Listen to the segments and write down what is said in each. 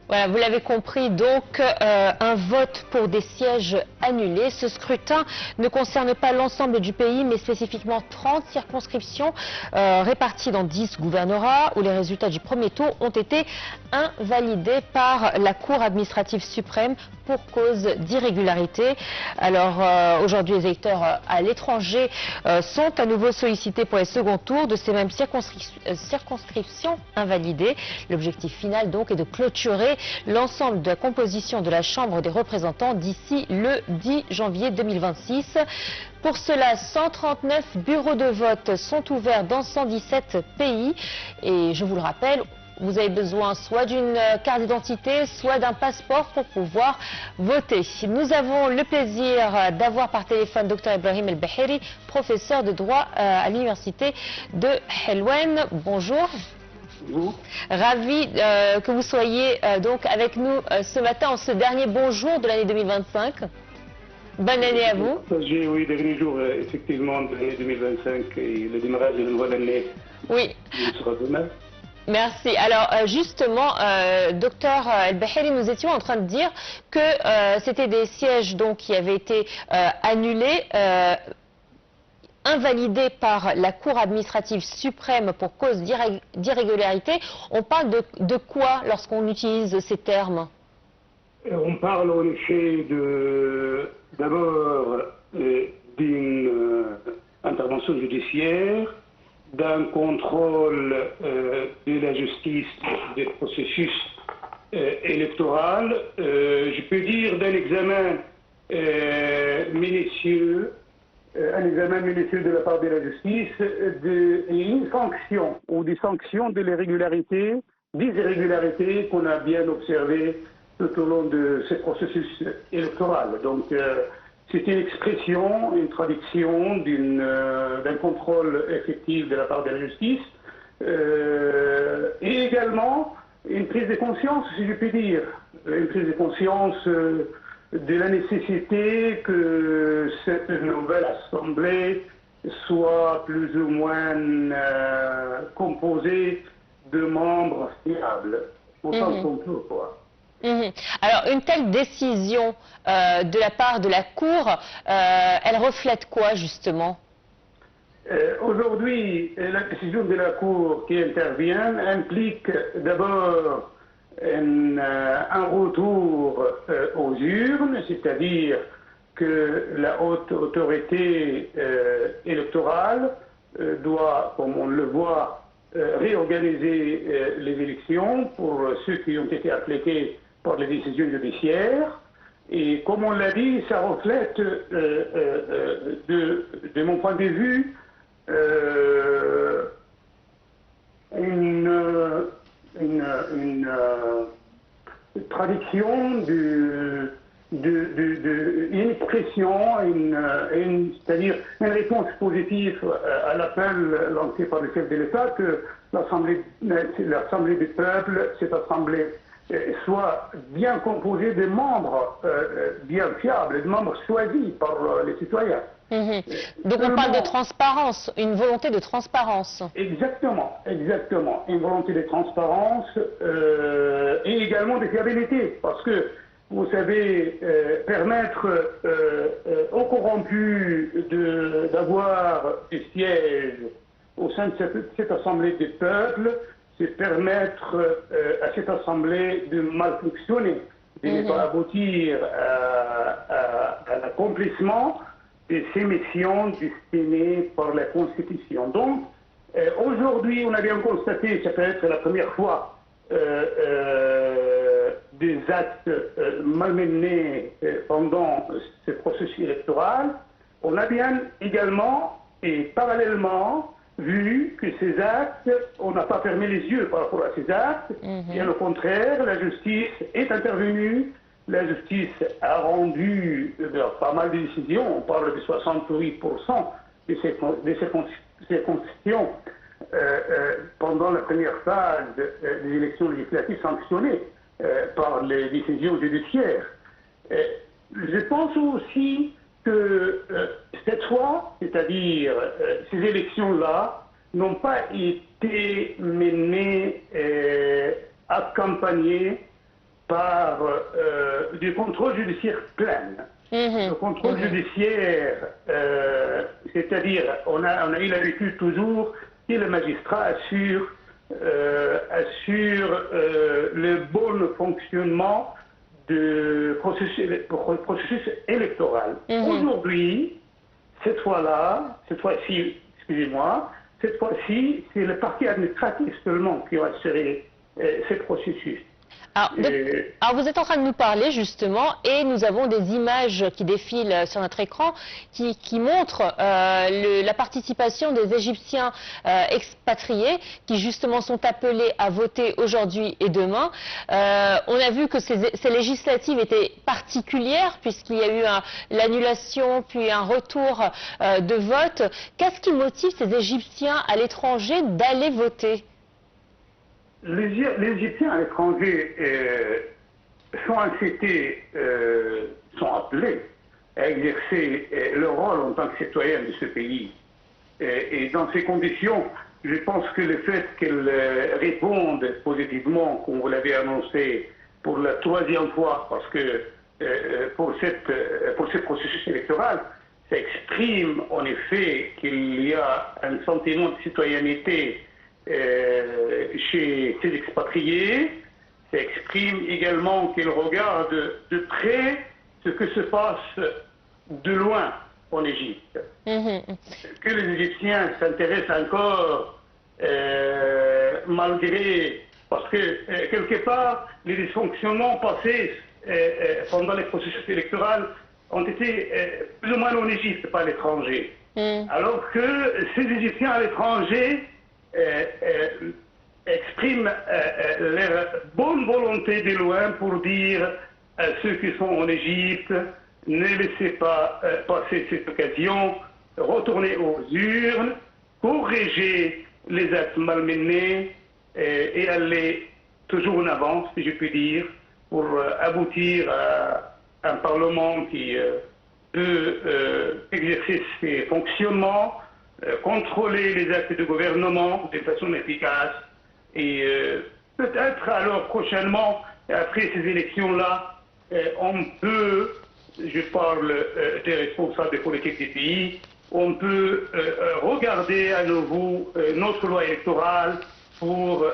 Voilà, vous l'avez compris, donc un vote pour des sièges annulés. Ce scrutin ne concerne pas l'ensemble du pays, mais spécifiquement 30 circonscriptions réparties dans 10 gouvernorats où les résultats du premier tour ont été invalidés par la Cour administrative suprême pour cause d'irrégularité. Alors aujourd'hui, les électeurs à l'étranger sont à nouveau sollicités pour les seconds tours de ces mêmes circonscriptions invalidées. L'objectif final donc est de clôturer l'ensemble de la composition de la Chambre des représentants d'ici le 10 janvier 2026. Pour cela, 139 bureaux de vote sont ouverts dans 117 pays et je vous le rappelle, vous avez besoin soit d'une carte d'identité, soit d'un passeport pour pouvoir voter. Nous avons le plaisir d'avoir par téléphone Dr Ibrahim El-Bahiri, professeur de droit à l'université de Helwan. Bonjour. Bonjour. Ravi que vous soyez donc avec nous ce matin en ce dernier bon jour de l'année 2025. Bonne année à vous. Oui, dernier jour effectivement de l'année 2025 et le démarrage de la nouvelle année. Oui. Sera demain. Merci. Alors justement, docteur El-Bahiri, nous étions en train de dire que c'était des sièges donc qui avaient été annulés, invalidés par la Cour administrative suprême pour cause d'irrégularité. On parle de quoi lorsqu'on utilise ces termes? On parle en effet d'abord d'une intervention judiciaire, d'un contrôle de la justice des processus électoraux, je peux dire d'un examen minutieux, de la part de la justice, et une sanction ou des sanctions de l'irrégularité, des irrégularités qu'on a bien observées tout au long de ce processus électoral. Donc, c'est une expression, une traduction d'un contrôle effectif de la part de la justice et également une prise de conscience, si je puis dire, une prise de conscience de la nécessité que cette nouvelle assemblée soit plus ou moins composée de membres fiables, autant qu'on peut, quoi. Alors, une telle décision de la part de la Cour, elle reflète quoi, justement? Aujourd'hui, la décision de la Cour qui intervient implique d'abord un retour aux urnes, c'est-à-dire que la haute autorité électorale doit, comme on le voit, réorganiser les élections pour ceux qui ont été appliqués par les décisions judiciaires. Et comme on l'a dit, ça reflète, de mon point de vue, une traduction une expression, c'est-à-dire une réponse positive à l'appel lancé par le chef de l'État que l'Assemblée du peuple, cette Assemblée, soit bien composée de membres bien fiables, de membres choisis par les citoyens. Donc on parle de transparence, une volonté de transparence. Exactement, exactement. Une volonté de transparence et également de fiabilité, parce que, vous savez, permettre aux corrompus d'avoir des sièges au sein de cette Assemblée des peuples, c'est permettre à cette Assemblée de mal fonctionner, de ne pas aboutir à l'accomplissement de ces missions destinées par la Constitution. Donc, aujourd'hui, on a bien constaté, ça peut être la première fois, des actes malmenés pendant ce processus électoral. On a bien également et parallèlement vu que ces actes, on n'a pas fermé les yeux par rapport à ces actes, bien au contraire, la justice est intervenue, la justice a rendu pas mal de décisions, on parle de 68% de ces constitutions pendant la première phase des élections législatives sanctionnées par les décisions judiciaires. Je pense aussi que cette fois, c'est-à-dire ces élections-là, n'ont pas été menées, accompagnées par du contrôle judiciaire plein. Le contrôle judiciaire, c'est-à-dire, on a eu l'habitude toujours que le magistrat assure le bon fonctionnement du processus électoral. Aujourd'hui, cette fois-ci, excusez-moi, cette fois-ci, c'est le parquet administratif seulement qui va assurer ce processus. Alors, vous êtes en train de nous parler justement, et nous avons des images qui défilent sur notre écran qui montrent la participation des Égyptiens expatriés qui justement sont appelés à voter aujourd'hui et demain. On a vu que ces législatives étaient particulières puisqu'il y a eu l'annulation puis un retour de vote. Qu'est-ce qui motive ces Égyptiens à l'étranger d'aller voter ? Les Égyptiens à l'étranger sont appelés à exercer leur rôle en tant que citoyens de ce pays. Et dans ces conditions, je pense que le fait qu'elles répondent positivement, comme vous l'avez annoncé, pour la troisième fois, parce que pour ce processus électoral, ça exprime en effet qu'il y a un sentiment de citoyenneté chez ces expatriés. Ça exprime également qu'ils regardent de près ce que se passe de loin en Égypte. Que les Égyptiens s'intéressent encore malgré... Parce que quelque part, les dysfonctionnements passés pendant les processus électoraux ont été plus ou moins en Égypte, pas à l'étranger. Alors que ces Égyptiens à l'étranger expriment leur bonne volonté de loin pour dire à ceux qui sont en Égypte, ne laissez pas passer cette occasion, retournez aux urnes, corrigez les actes malmenés et aller toujours en avant, si je puis dire, pour aboutir à un Parlement qui peut exercer ses fonctionnements, contrôler les actes de gouvernement de façon efficace et peut-être alors prochainement, après ces élections-là, on peut, je parle des responsables politiques du pays, on peut regarder à nouveau notre loi électorale pour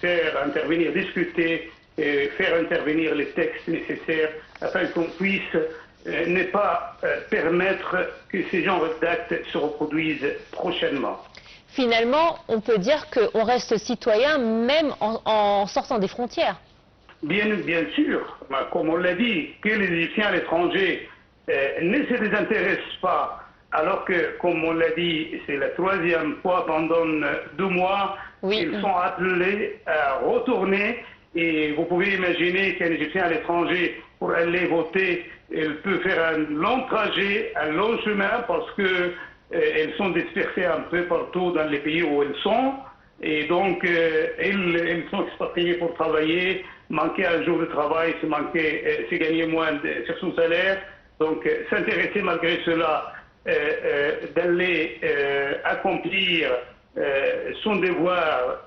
faire intervenir, discuter, faire intervenir les textes nécessaires afin qu'on puisse ne pas permettre que ces genres d'actes se reproduisent prochainement. Finalement, on peut dire qu'on reste citoyen même en sortant des frontières. Bien sûr, comme on l'a dit, que les Égyptiens à l'étranger ne se désintéressent pas, alors que, comme on l'a dit, c'est la troisième fois pendant 2 mois, ils sont appelés à retourner. Et vous pouvez imaginer qu'un Égyptien à l'étranger, pour aller voter, il peut faire un long trajet, un long chemin, parce que elles sont dispersées un peu partout dans les pays où elles sont. Et donc, elles sont expatriées pour travailler. Manquer un jour de travail, c'est gagner moins sur son salaire. Donc, s'intéresser malgré cela, d'aller accomplir son devoir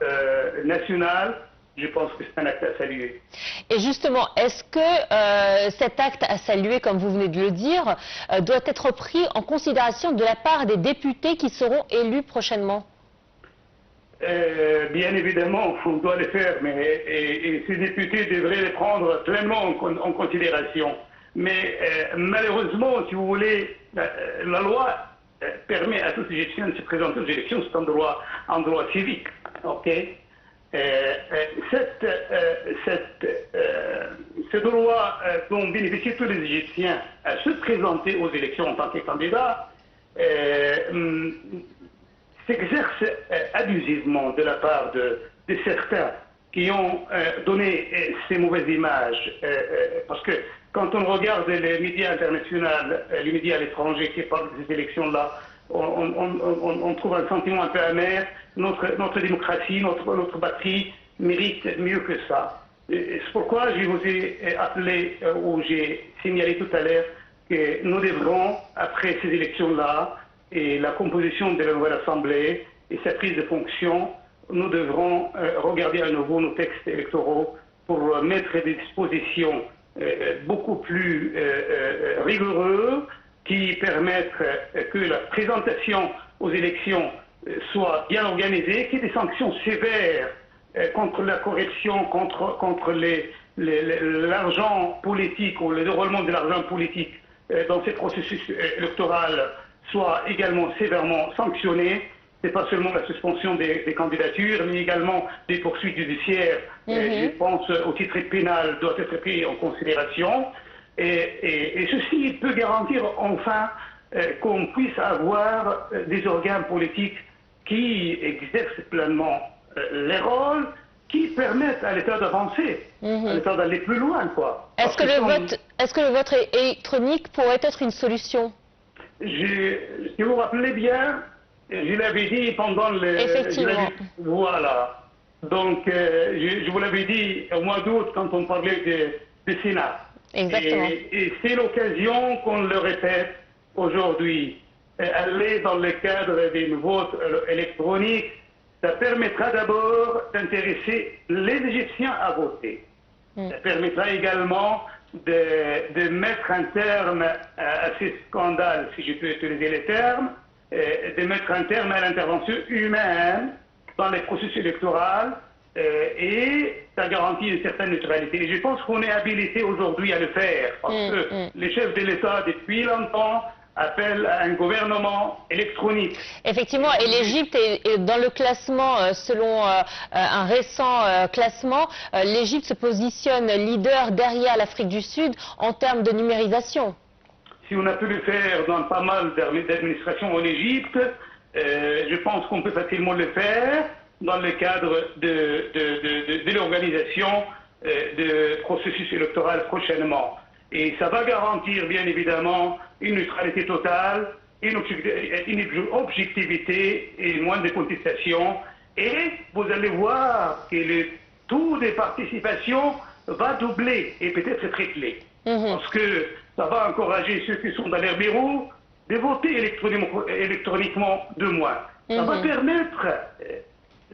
national, je pense que c'est un acte à saluer. Et justement, est-ce que cet acte à saluer, comme vous venez de le dire, doit être pris en considération de la part des députés qui seront élus prochainement? Bien évidemment, on doit le faire, mais ces députés devraient les prendre pleinement en considération. Mais malheureusement, si vous voulez, la loi permet à tous les Égyptiens de se présenter aux élections, c'est un droit civique. Okay? Ce droit dont bénéficient tous les Égyptiens à se présenter aux élections en tant que candidats s'exerce abusivement de la part de certains qui ont donné ces mauvaises images. Parce que quand on regarde les médias internationaux, les médias à l'étranger qui parlent de ces élections-là, on trouve un sentiment un peu amer. Notre démocratie, notre batterie mérite mieux que ça. C'est pourquoi je vous ai appelé, ou j'ai signalé tout à l'heure, que nous devrons, après ces élections-là, et la composition de la nouvelle Assemblée et sa prise de fonction, nous devrons regarder à nouveau nos textes électoraux pour mettre des dispositions beaucoup plus rigoureuses qui permettent que la présentation aux élections soit bien organisée, qu'il y ait des sanctions sévères contre la corruption, contre l'argent politique ou le déroulement de l'argent politique dans ces processus électoraux soit également sévèrement sanctionné. Ce n'est pas seulement la suspension des candidatures, mais également des poursuites judiciaires. Je pense au titre pénal doit être pris en considération. Et ceci peut garantir enfin qu'on puisse avoir des organes politiques qui exercent pleinement les rôles qui permettent à l'État d'avancer, à l'État d'aller plus loin, quoi. Est-ce que le vote électronique pourrait être une solution? Si vous vous rappelez bien, je l'avais dit pendant le... Effectivement. Voilà. Donc, je vous l'avais dit au mois d'août quand on parlait du Sénat. Exactement. Et c'est l'occasion qu'on le répète aujourd'hui. Aller dans le cadre d'un vote électronique, ça permettra d'abord d'intéresser les Égyptiens à voter. Ça permettra également de mettre un terme à ces scandales, si je peux utiliser les termes, de mettre un terme à l'intervention humaine dans les processus électoraux et ça garantit une certaine neutralité. Et je pense qu'on est habilité aujourd'hui à le faire parce que les chefs de l'État, depuis longtemps, appellent à un gouvernement électronique. Effectivement, et l'Égypte est dans le classement, selon un récent classement, l'Égypte se positionne leader derrière l'Afrique du Sud en termes de numérisation. Si on a pu le faire dans pas mal d'administrations en Égypte, je pense qu'on peut facilement le faire dans le cadre de l'organisation de processus électoral prochainement. Et ça va garantir bien évidemment une neutralité totale, une objectivité et moins de contestation. Et vous allez voir que le taux de participation va doubler et peut-être tripler. Parce que ça va encourager ceux qui sont dans les bureaux de voter électroniquement de moins. Ça va permettre,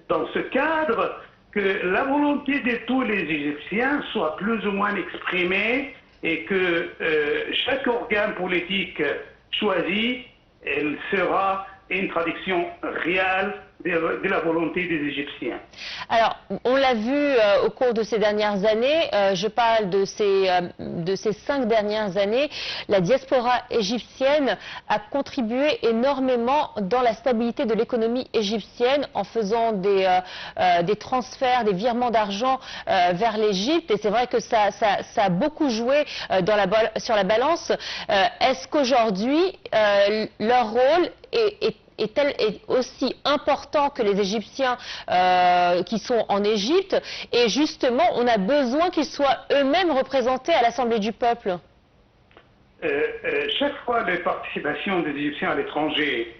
dans ce cadre, que la volonté de tous les Égyptiens soit plus ou moins exprimée et que chaque organe politique choisi, elle sera une traduction réelle de la volonté des Égyptiens. Alors, on l'a vu au cours de ces dernières années, je parle de ces 5 dernières années, la diaspora égyptienne a contribué énormément dans la stabilité de l'économie égyptienne en faisant des transferts, des virements d'argent vers l'Égypte. Et c'est vrai que ça a beaucoup joué sur la balance. Est-ce qu'aujourd'hui, leur rôle est aussi important que les Égyptiens qui sont en Égypte, et justement on a besoin qu'ils soient eux-mêmes représentés à l'Assemblée du peuple? Chaque fois les participations des Égyptiens à l'étranger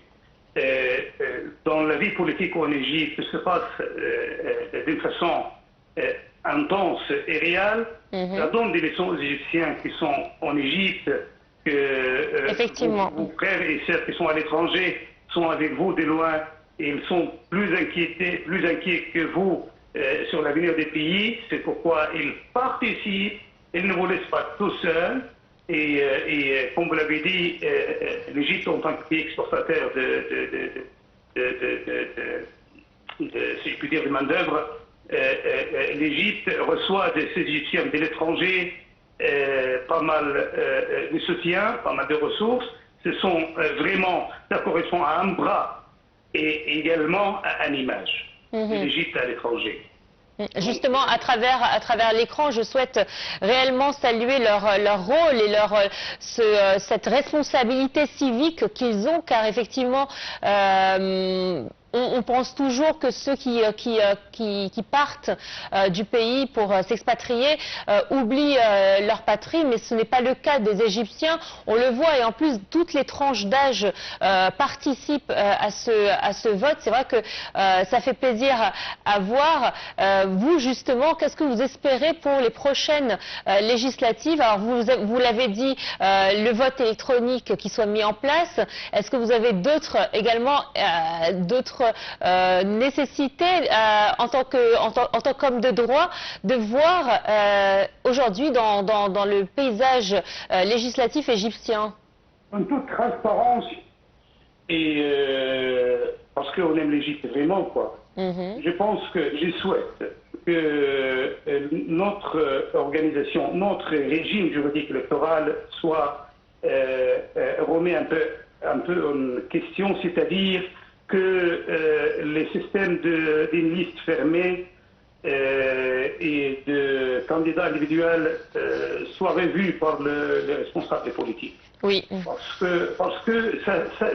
dans la vie politique en Égypte se passe d'une façon intense et réelle. Ça donne des leçons aux Égyptiens qui sont en Égypte, que vos frères et sœurs qui sont à l'étranger sont avec vous de loin et ils sont plus inquiets que vous sur l'avenir des pays. C'est pourquoi ils participent, ils ne vous laissent pas tout seuls. Et comme vous l'avez dit, l'Égypte en tant que pays exportateur si je puis dire, de main-d'œuvre, l'Égypte reçoit de ces Égyptiens de l'étranger pas mal de soutien, pas mal de ressources. Ce sont vraiment, ça correspond à un bras et également à une image de l'Égypte à l'étranger. Justement, à travers l'écran, je souhaite réellement saluer leur rôle et cette responsabilité civique qu'ils ont, car effectivement, on pense toujours que ceux qui partent du pays pour s'expatrier oublient leur patrie, mais ce n'est pas le cas des Égyptiens. On le voit, et en plus toutes les tranches d'âge participent à ce vote. C'est vrai que ça fait plaisir à voir. Vous justement, qu'est-ce que vous espérez pour les prochaines législatives? Alors vous l'avez dit, le vote électronique qui soit mis en place. Est-ce que vous avez d'autres votre nécessité en tant qu'homme de droit de voir aujourd'hui dans le paysage législatif égyptien? En toute transparence, et parce qu'on aime l'Égypte vraiment, quoi. Je pense que je souhaite que notre organisation, notre régime juridique électoral soit remis un peu en question, c'est-à-dire que les systèmes d'une liste fermée et de candidats individuels soient revus par les responsables politiques. Oui. Parce que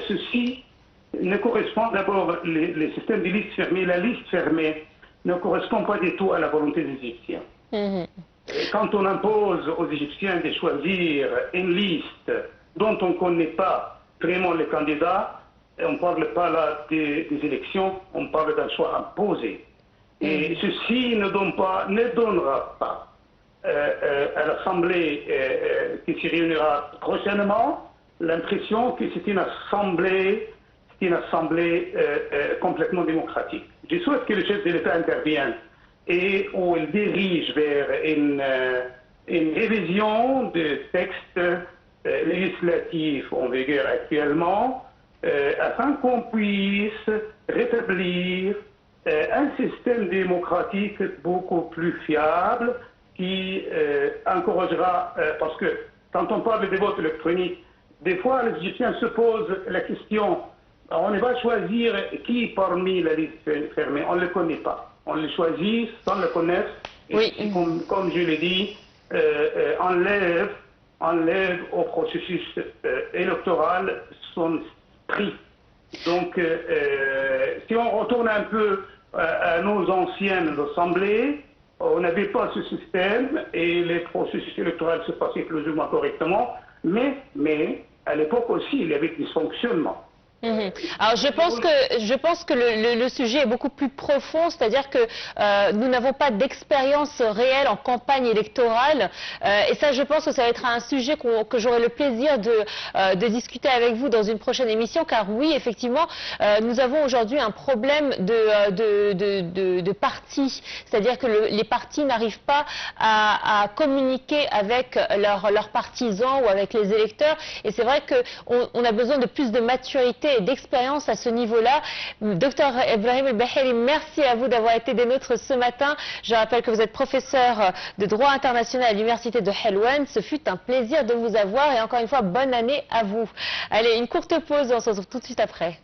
ceci ne correspond d'abord, les systèmes de liste fermée, la liste fermée ne correspond pas du tout à la volonté des Égyptiens. Quand on impose aux Égyptiens de choisir une liste dont on ne connaît pas vraiment les candidats, on ne parle pas là des élections, on parle d'un choix imposé. Et ceci ne donnera pas à l'Assemblée qui se réunira prochainement l'impression que c'est une assemblée complètement démocratique. Je souhaite que le chef de l'État intervienne et où il dirige vers une révision des textes législatifs en vigueur actuellement afin qu'on puisse rétablir un système démocratique beaucoup plus fiable qui encouragera, parce que quand on parle des votes électroniques, des fois les Égyptiens se posent la question, on va choisir qui parmi la liste fermée, on ne le connaît pas. On le choisit sans le connaître, et oui. Comme je l'ai dit, enlève au processus électoral son prix. Donc, si on retourne un peu à nos anciennes assemblées, on n'avait pas ce système et les processus électoraux se passaient plus ou moins correctement, mais à l'époque aussi, il y avait des dysfonctionnements. Alors je pense que le sujet est beaucoup plus profond, c'est-à-dire que nous n'avons pas d'expérience réelle en campagne électorale et ça je pense que ça va être un sujet que j'aurai le plaisir de discuter avec vous dans une prochaine émission, car oui effectivement nous avons aujourd'hui un problème de partis, c'est-à-dire que les partis n'arrivent pas à communiquer avec leurs partisans ou avec les électeurs, et c'est vrai qu'on a besoin de plus de maturité et d'expérience à ce niveau-là. Docteur Ibrahim El-Baheri, merci à vous d'avoir été des nôtres ce matin. Je rappelle que vous êtes professeur de droit international à l'université de Helwan. Ce fut un plaisir de vous avoir et encore une fois, bonne année à vous. Allez, une courte pause, on se retrouve tout de suite après.